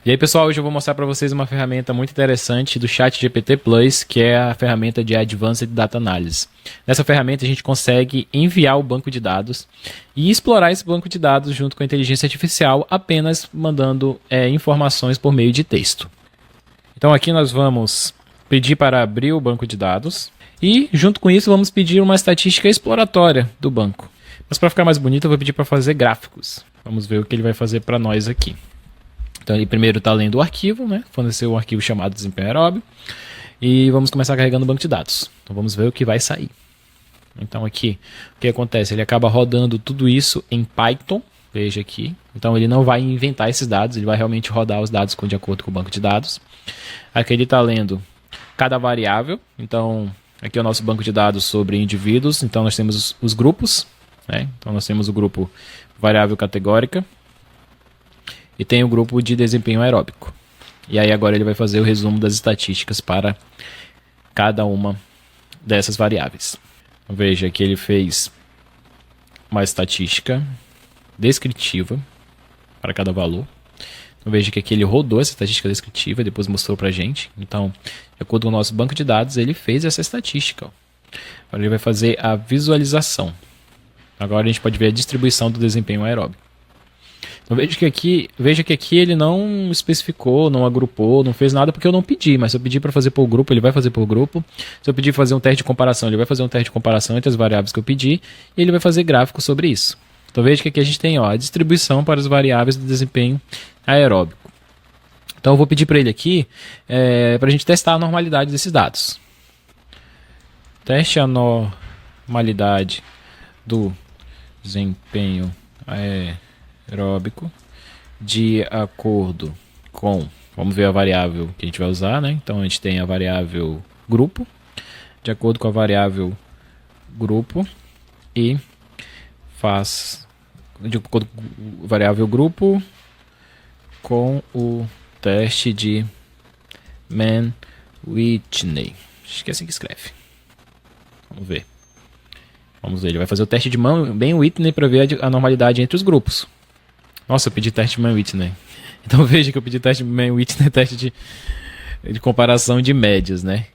E aí, pessoal, hoje eu vou mostrar para vocês uma ferramenta muito interessante do ChatGPT Plus, que é a ferramenta de Advanced Data Analysis. Nessa ferramenta a gente consegue enviar o banco de dados e explorar esse banco de dados junto com a inteligência artificial, apenas mandando informações por meio de texto. Então aqui nós vamos pedir para abrir o banco de dados e junto com isso vamos pedir uma estatística exploratória do banco. Mas para ficar mais bonito eu vou pedir para fazer gráficos. Vamos ver o que ele vai fazer para nós aqui. Então ele primeiro está lendo o arquivo, né? Forneceu um arquivo chamado desempenho aeróbio. E vamos começar carregando o banco de dados. Então vamos ver o que vai sair. Então aqui, o que acontece? Ele acaba rodando tudo isso em Python. Veja aqui. Então ele não vai inventar esses dados, ele vai realmente rodar os dados de acordo com o banco de dados. Aqui ele está lendo cada variável. Então aqui é o nosso banco de dados sobre indivíduos. Então nós temos os grupos, né? Então nós temos o grupo variável categórica. E tem o grupo de desempenho aeróbico. E aí agora ele vai fazer o resumo das estatísticas para cada uma dessas variáveis. Veja que ele fez uma estatística descritiva para cada valor. Então veja que aqui ele rodou essa estatística descritiva e depois mostrou para a gente. Então, de acordo com o nosso banco de dados, ele fez essa estatística. Agora ele vai fazer a visualização. Agora a gente pode ver a distribuição do desempenho aeróbico. Então veja que aqui ele não especificou, não agrupou, não fez nada porque eu não pedi, mas se eu pedir para fazer por grupo, ele vai fazer por grupo. Se eu pedir fazer um teste de comparação, ele vai fazer um teste de comparação entre as variáveis que eu pedi e ele vai fazer gráfico sobre isso. Então veja que aqui a gente tem a distribuição para as variáveis do desempenho aeróbico. Então eu vou pedir para ele aqui para a gente testar a normalidade desses dados. Teste a normalidade do desempenho aeróbico de acordo com, vamos ver a variável que a gente vai usar, né? Então a gente tem a variável grupo, de acordo com a variável grupo e faz de acordo com a variável grupo com o teste de Mann-Whitney. Acho que é assim que escreve. Vamos ver. Ele vai fazer o teste de Mann-Whitney para ver a normalidade entre os grupos. Nossa, eu pedi teste de Mann-Whitney. Então veja que eu pedi teste de Mann-Whitney, teste de comparação de médias, né?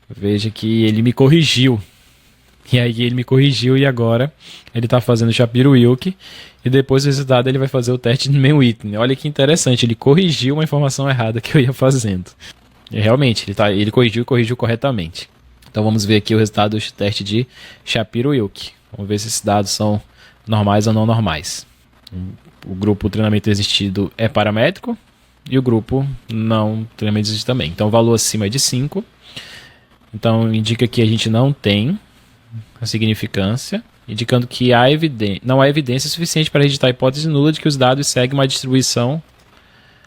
Veja que ele me corrigiu. E aí ele me corrigiu e agora ele está fazendo Shapiro-Wilk e depois do resultado ele vai fazer o teste de Mann-Whitney. Olha que interessante, ele corrigiu uma informação errada que eu ia fazendo. E realmente, ele corrigiu e corrigiu corretamente. Então vamos ver aqui o resultado do teste de Shapiro-Wilk. Vamos ver se esses dados são normais ou não normais. O grupo treinamento existido é paramétrico e o grupo não treinamento existido também. Então o valor acima é de 5. Então indica que a gente não tem a significância, indicando que não há evidência suficiente para registrar a hipótese nula de que os dados seguem uma distribuição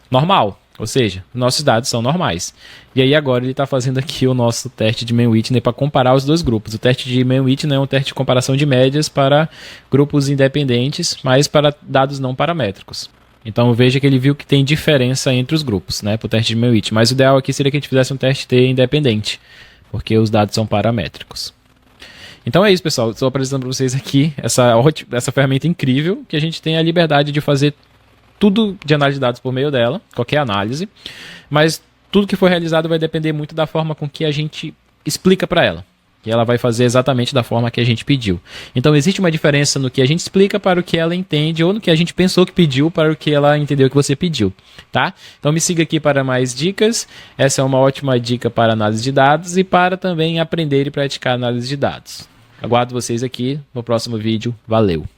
normal. Ou seja, nossos dados são normais. E aí agora ele está fazendo aqui o nosso teste de Mann-Whitney para comparar os dois grupos. O teste de Mann-Whitney é um teste de comparação de médias para grupos independentes, mas para dados não paramétricos. Então veja que ele viu que tem diferença entre os grupos, né, para o teste de Mann-Whitney. Mas o ideal aqui seria que a gente fizesse um teste T independente, porque os dados são paramétricos. Então é isso, pessoal. Estou apresentando para vocês aqui essa ferramenta incrível que a gente tem a liberdade de fazer tudo de análise de dados por meio dela, qualquer análise, mas tudo que for realizado vai depender muito da forma com que a gente explica para ela. E ela vai fazer exatamente da forma que a gente pediu. Então existe uma diferença no que a gente explica para o que ela entende, ou no que a gente pensou que pediu para o que ela entendeu que você pediu, tá? Então me siga aqui para mais dicas. Essa é uma ótima dica para análise de dados e para também aprender e praticar análise de dados. Aguardo vocês aqui no próximo vídeo. Valeu!